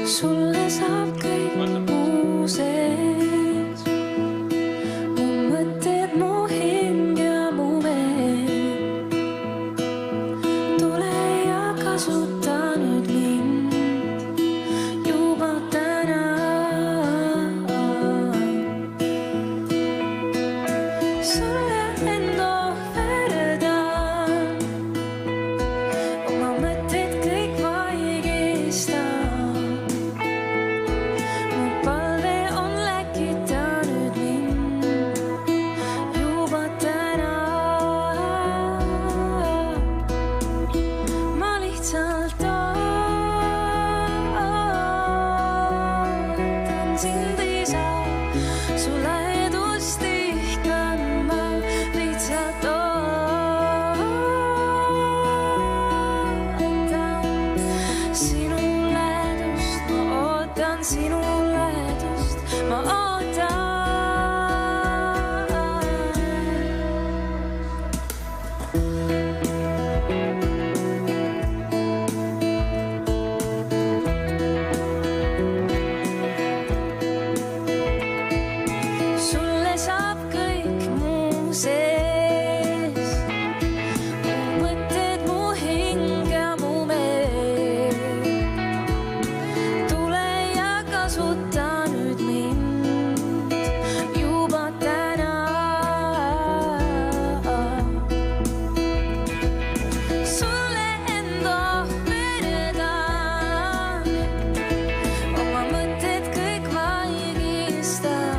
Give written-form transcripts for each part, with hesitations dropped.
Sulle saab kõik muu sees, mu mõtted, mu hing ja mu meel. Tule ja kasuta nüüd mind juba täna. Sulle enda verdan, oma mõtted kõik vaigistan. Sind ei saa, su lähedust ihkan ma lihtsalt ootan. Sinu lähedust ma ootan, sinu lähedust ma ootan. Saab kõik muu sees, mu mõtted, mu hing ja mu meel. Tule ja kasuta nüüd mind juba täna. Sulle enda verdan, oma mõtted kõik vaigistan.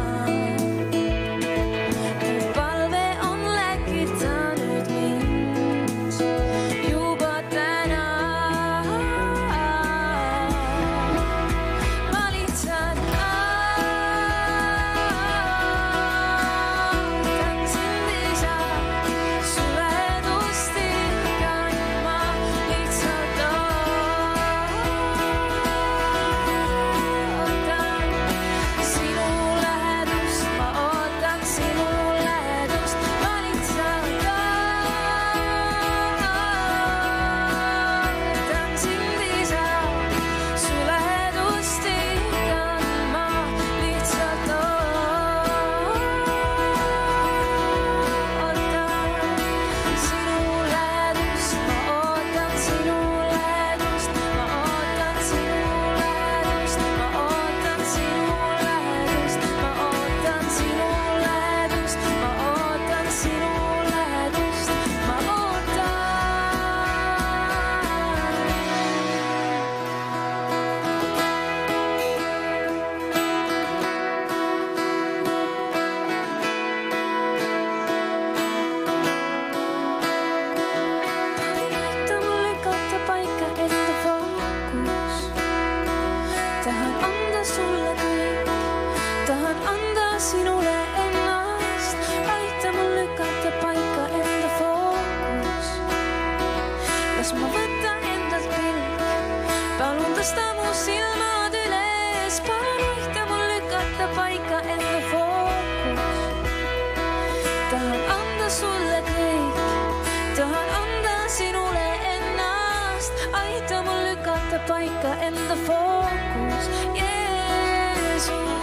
Tahan anda sulle kõik, tahan anda sinule ennast. Aita mul lükata paika enda fookus. Las ma võtta endalt pilk, palun tõsta mu silmad üles. Palun aita mul lükata paika enda fookus. Tahan anda sulle kõik, tahan anda sinule ennast. Aita mul lükata paika enda fookus. Jeesus.